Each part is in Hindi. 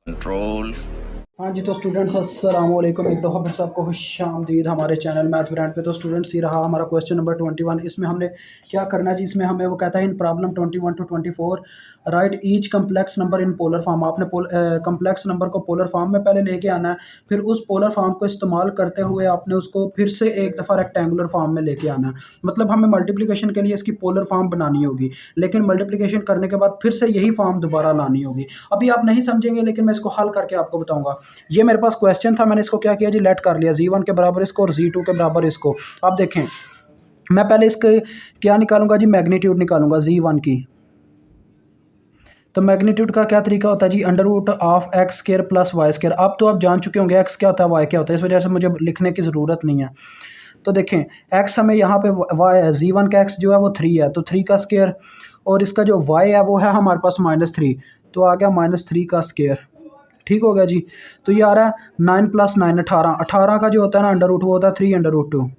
कंट्रोल। हाँ जी, तो स्टूडेंट्स अस्सलाम वालेकुम, एक दफ़ा फिर से आपको खुशामदीद हमारे चैनल मैथ ब्रांड पे। तो स्टूडेंट्स ये रहा हमारा क्वेश्चन नंबर 21। इसमें हमने क्या करना है जी, इसमें हमें वो कहता है in problem 21 to 24 write each complex number in polar form. आपने कम्प्लेक्स नंबर को पोलर फॉर्म में पहले लेके आना है, फिर उस पोलर फॉर्म को इस्तेमाल करते हुए आपने उसको फिर से एक दफ़ा रेक्टेंगुलर फॉर्म में लेके आना है। मतलब हमें मल्टीप्लिकेशन के लिए इसकी पोलर फॉर्म बनानी होगी, लेकिन मल्टीप्लिकेशन करने के बाद फिर से यही फॉर्म दोबारा लानी होगी। अभी आप नहीं समझेंगे, लेकिन मैं इसको हल करके आपको बताऊंगा। ये मेरे पास क्वेश्चन था, मैंने इसको क्या किया जी, लेट कर लिया Z1 के बराबर इसको और Z2 के बराबर इसको। आप देखें, मैं पहले इसके क्या निकालूंगा जी, मैग्नीट्यूड निकालूंगा Z1 की। तो मैग्नीट्यूड का क्या तरीका होता है जी, under root of X square plus Y square. अब तो आप जान चुके होंगे एक्स क्या होता है, वाई क्या होता है, इस वजह से मुझे लिखने की ज़रूरत नहीं है। तो देखें, एक्स हमें यहाँ पे वाई Z1 का एक्स जो है वो 3 है, तो 3 का स्क्वायर, और इसका जो वाई है वो है हमारे पास -3, तो आ गया -3 का स्क्वायर। ठीक हो गया जी। तो ये आ रहा है 9 + 9 18, 18 का जो होता है ना अंडर रूट, वो होता है 3√2।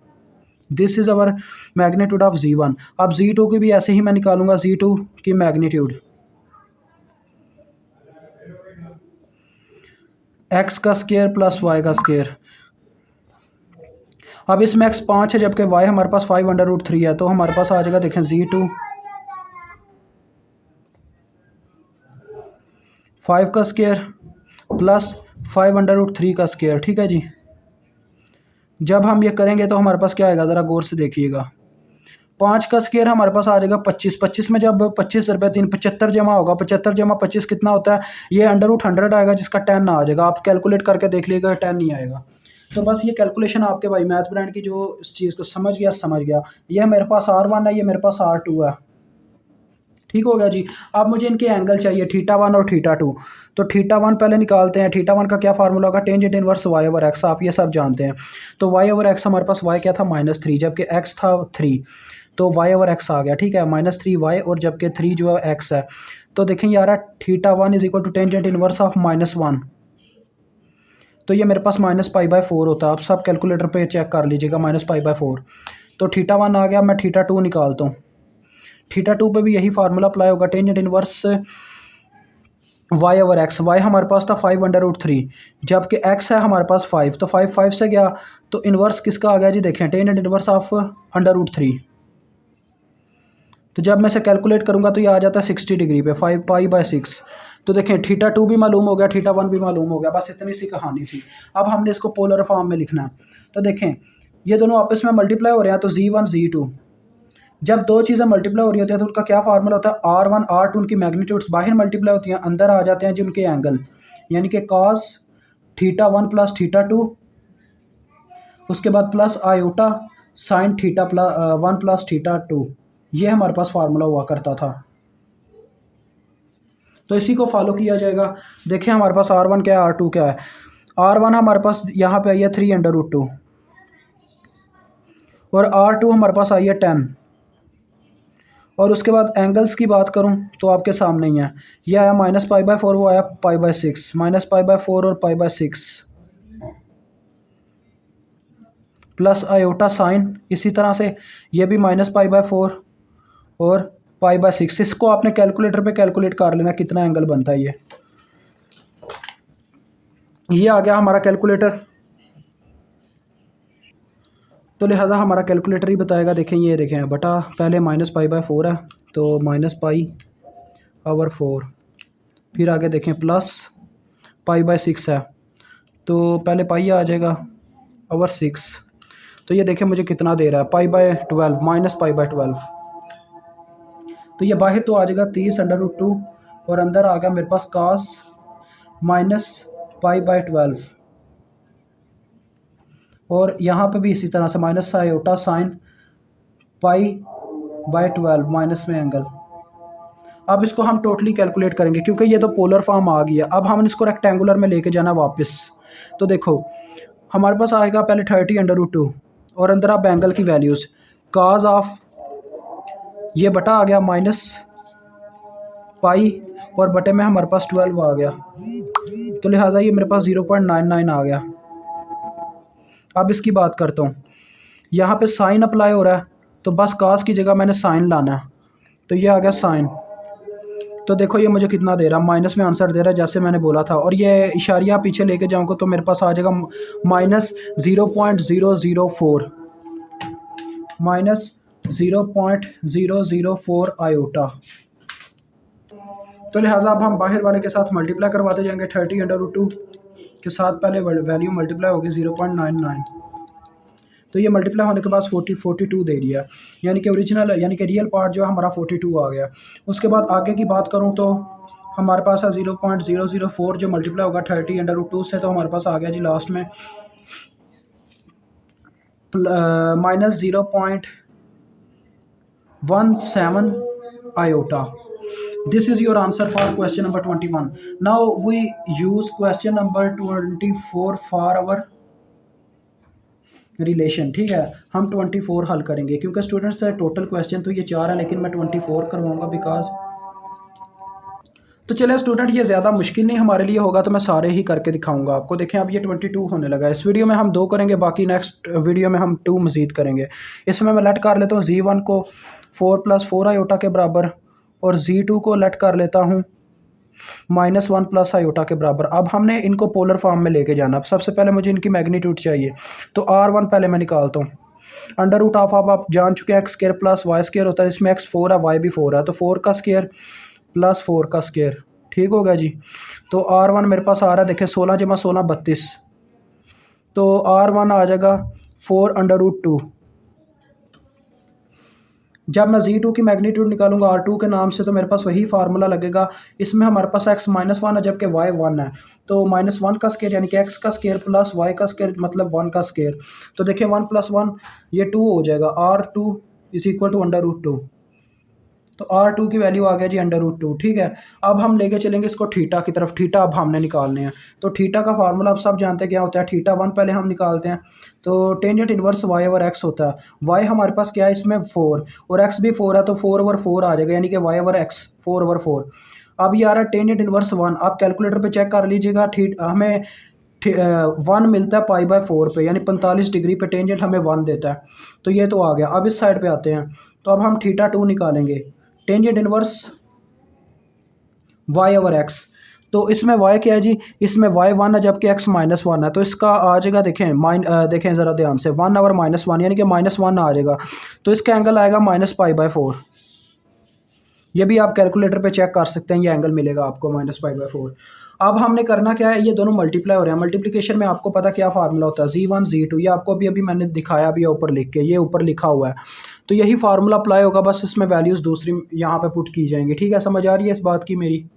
This is our magnitude of Z1। अब Z2 की भी ऐसे ही मैं निकालूंगा, Z2 की मैग्नीट्यूड एक्स का स्क्वायर प्लस वाई का स्क्वायर। अब इसमें एक्स 5 है जबकि वाई हमारे पास 5√3 है, तो हमारे पास आ जाएगा, देखें, Z2 5 का स्क्वायर प्लस 5√3 का स्क्वायर। ठीक है जी। जब हम ये करेंगे तो हमारे पास क्या आएगा, ज़रा गौर से देखिएगा। 5 का स्क्वायर हमारे पास आ जाएगा 25, 25 में जब 25 रुपये 3 75 जमा होगा, 75 जमा 25 कितना होता है, ये अंडर रूट 100 आएगा, जिसका 10 आ जाएगा। आप कैलकुलेट करके देख लीजिएगा, 10 नहीं आएगा। तो बस ये कैलकुलेशन आपके भाई मैथ ब्रांड की जो इस चीज़ को समझ गया समझ गया। ये मेरे पास R1 है, ये मेरे पास R2 है। ठीक हो गया जी। अब मुझे इनके एंगल चाहिए θ1 और θ2। तो θ1 पहले निकालते हैं। θ1 का क्या फार्मूला होगा, टेंजेंट इनवर्स y/x, आप ये सब जानते हैं। तो y/x हमारे पास y क्या था, -3, जबकि x था 3, तो y/x आ गया। ठीक है, -3y, और जबकि 3 जो है x है। तो देखें यार, θ1 = टेंजेंट इनवर्स ऑफ -1, तो ये मेरे पास -π/4 होता है। आप सब कैलकुलेटर पे चेक कर लीजिएगा, -π/4। तो θ1 आ गया, मैं θ2 निकालता हूँ। θ2 पे भी यही फार्मूला अप्लाई होगा, टेंजेंट इनवर्स y/x। y हमारे पास था 5√3, जबकि x है हमारे पास 5, तो 5 5 से गया, तो इन्वर्स किसका आ गया जी, देखें, टेंजेंट इनवर्स ऑफ √3। तो जब मैं इसे कैलकुलेट करूंगा तो ये आ जाता है 60 डिग्री पे, 5π/6। तो देखें, θ2 भी मालूम हो गया, θ1 भी मालूम हो गया, बस इतनी सी कहानी थी। अब हमने इसको पोलर फॉर्म में लिखना है। तो देखें, ये दोनों आपस में मल्टीप्लाई हो रहे हैं, तो Z1 Z2, जब दो चीज़ें मल्टीप्लाई हो रही होती है तो उनका क्या फार्मूला होता है, R1 R2, उनकी मैग्नीट्यूड्स बाहर मल्टीप्लाई होती हैं, अंदर आ जाते हैं जी उनके एंगल, यानी कि cos θ1 + θ2, उसके बाद प्लस आयोटा sin θ1 + θ2। ये हमारे पास फार्मूला हुआ करता था, तो इसी को फॉलो किया जाएगा। देखें, हमारे पास R1 क्या है, R2 क्या है। R1 हमारे पास यहाँ पे आई है 3√2, और R2 हमारे पास आई है 10। और उसके बाद एंगल्स की बात करूं तो आपके सामने ही है, ये आया -π/4, वो आया π/6, -π/4 और π/6, प्लस आयोटा साइन, इसी तरह से ये भी -π/4 और π/6। इसको आपने कैलकुलेटर पे कैलकुलेट कर लेना कितना एंगल बनता है। ये आ गया हमारा कैलकुलेटर, तो लिहाजा हमारा कैलकुलेटर ही बताएगा। देखें, ये देखें बटा, पहले -π/4 है, तो -π/4, फिर आगे देखें प्लस π/6 है, तो पहले पाई आ जाएगा /6। तो ये देखें मुझे कितना दे रहा है, π/12, -π/12। तो ये बाहर तो आ जाएगा 30√2, और अंदर आ गया मेरे पास cos -π/12, और यहाँ पे भी इसी तरह से माइनस आयोटा साइन π/12 माइनस में एंगल। अब इसको हम टोटली कैलकुलेट करेंगे, क्योंकि ये तो पोलर फॉर्म आ गया। अब हम इसको रेक्टेंगुलर में लेके जाना वापस। तो देखो, हमारे पास आएगा पहले 30√2, और अंदर आप एंगल की वैल्यूज़, काज ऑफ, ये बटा आ गया -π, और बटे में हमारे पास 12 आ गया, तो लिहाजा ये मेरे पास 0.99 आ गया। अब इसकी बात करता हूँ, यहाँ पे साइन अप्लाई हो रहा है, तो बस कास की जगह मैंने साइन लाना है, तो ये आ गया साइन। तो देखो ये मुझे कितना दे रहा, माइनस में आंसर दे रहा है जैसे मैंने बोला था, और ये इशारिया पीछे लेके जाऊँगा तो मेरे पास आ जाएगा -0.004, -0.004 आयोटा। तो लिहाजा अब हम बाहर वाले के साथ मल्टीप्लाई करवाते जाएंगे। 30√2 के साथ पहले वैल्यू मल्टीप्लाई होगी 0.99, तो ये मल्टीप्लाई होने के बाद 42 दे दिया, यानी कि ओरिजिनल यानी कि रियल पार्ट जो है हमारा 42 आ गया। उसके बाद आगे की बात करूँ तो हमारे पास है 0.004 जो मल्टीप्लाई होगा 30√2 से, तो हमारे पास आ गया जी लास्ट में -0.17 iota. This is your answer for question number 21. Now we use question number 24 for our relation. ठीक है, हम 24 हल करेंगे क्योंकि स्टूडेंट्स है टोटल क्वेश्चन तो ये 4 है, लेकिन मैं 24 करवाऊंगा बिकॉज। तो चले स्टूडेंट, ये ज़्यादा मुश्किल नहीं हमारे लिए होगा, तो मैं सारे ही करके दिखाऊंगा आपको। देखें अब ये 22 होने लगा है। इस वीडियो में हम 2 करेंगे, बाकी नेक्स्ट वीडियो में हम 2 मज़ीद करेंगे। इसमें मैं लेट कर लेता हूँ Z1 को 4 + 4 आयोटा के बराबर, और Z2 को लेट कर लेता हूँ -1 + आयोटा के बराबर। अब हमने इनको पोलर फॉर्म में लेके जाना। सबसे पहले मुझे इनकी मैग्नीट्यूड चाहिए, तो R1 पहले मैं निकालता हूँ। √ऑफ आप जान चुके हैं x² + y² होता है, इसमें x 4 है y भी 4 है, तो 4 का स्क्वायर + 4 का स्क्वायर। ठीक हो गया जी। तो R1 मेरे पास आ रहा है, देखें 16 × 16 32, तो R1 आ जाएगा 4√2। जब मैं Z2 की मैग्नीट्यूड निकालूंगा R2 के नाम से, तो मेरे पास वही फार्मूला लगेगा। इसमें हमारे पास x -1 है जबकि y 1 है, तो -1 का स्क्वायर यानी कि x का स्क्वायर + y का स्क्वायर मतलब 1 का स्क्वायर। तो देखिए 1 + 1 ये 2 हो जाएगा, R2 = √2। तो R2 की वैल्यू आ गया जी √2। ठीक है, अब हम लेके चलेंगे इसको थीटा की तरफ। थीटा अब हमने निकालने हैं, तो थीटा का फार्मूला आप सब जानते हैं क्या होता है। θ1 पहले हम निकालते हैं, तो टेंजेंट इनवर्स y/x होता है। y हमारे पास क्या है इसमें 4, और x भी 4 है, तो 4/4 आ जाएगा, यानी कि y/x 4/4। अब ये आ रहा है टेंजेंट इनवर्स 1। आप कैलकुलेटर पे चेक कर लीजिएगा, हमें 1 मिलता है π/4 पे, यानी 45 डिग्री पे टेंजेंट हमें 1 देता है। तो ये तो आ गया। अब इस साइड पे आते हैं, तो अब हम θ2 निकालेंगे, टेंजेंट इनवर्स y/x। तो इसमें y क्या है जी, इसमें y 1 है जबकि x -1 है, तो इसका आ जाएगा, देखें ज़रा ध्यान से, 1 और -1 यानी कि -1 आ जाएगा, तो इसका एंगल आएगा -π/4। ये भी आप कैलकुलेटर पे चेक कर सकते हैं, ये एंगल मिलेगा आपको -π/4। अब हमने करना क्या है, ये दोनों मल्टीप्लाई हो रहे हैं। मल्टीप्लिकेशन में आपको पता क्या फार्मूला होता है, Z1 Z2, ये आपको अभी मैंने दिखाया भी है ऊपर लिख के, ये ऊपर लिखा हुआ है, तो यही फार्मूला अप्लाई होगा, बस इसमें वैल्यूज़ दूसरी यहाँ पे पुट की जाएंगी। ठीक है, समझ आ रही है इस बात की मेरी।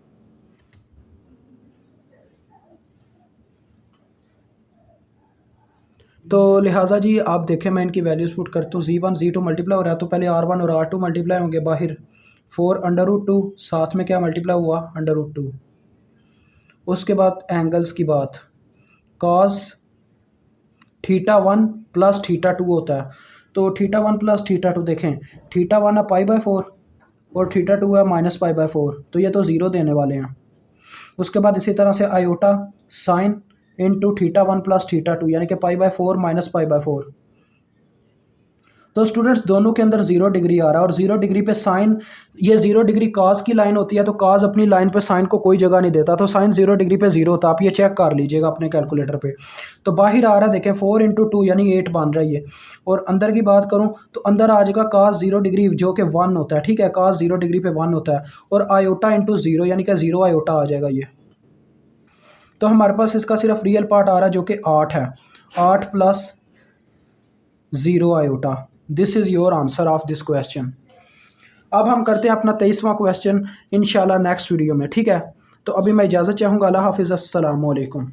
तो लिहाजा जी आप देखें, मैं इनकी वैल्यूज़ पुट करता हूँ। Z1 Z2 मल्टीप्लाई हो रहा है, तो पहले R1 और R2 मल्टीप्लाई होंगे बाहर, 4√2 साथ में क्या मल्टीप्लाई हुआ √2। उसके बाद एंगल्स की बात, cos θ1 + θ2 होता है, तो θ1 + θ2 देखें, θ1 है π/4 और θ2 है -π/4, तो ये तो 0 देने वाले हैं। उसके बाद इसी तरह से आयोटा साइन इंटू θ1 + θ2 यानी कि π/4 -π/4। तो स्टूडेंट्स दोनों के अंदर 0 डिग्री आ रहा है, और 0 डिग्री पे साइन, ये 0 डिग्री काज की लाइन होती है, तो काज अपनी लाइन पे साइन को कोई जगह नहीं देता, तो साइन 0 डिग्री पे 0 होता है। आप ये चेक कर लीजिएगा अपने कैलकुलेटर पे। तो बाहर आ रहा है, देखें 4 × 2 यानी 8 बन रही है, और अंदर की बात करूँ तो अंदर आ जाएगा काज 0 डिग्री जो कि 1 होता है। ठीक है, काज 0 डिग्री पे 1 होता है, और आयोटा × 0 यानी कि 0 आयोटा आ जाएगा ये। तो हमारे पास इसका सिर्फ रियल पार्ट आ रहा है जो कि 8 है, 8 + 0 iota. This is your answer of this question. अब हम करते हैं अपना 23वां क्वेश्चन इंशाल्लाह नेक्स्ट वीडियो में। ठीक है, तो अभी मैं इजाज़त चाहूँगा। अल्लाह हाफिज़, अस्सलाम वालेकुम।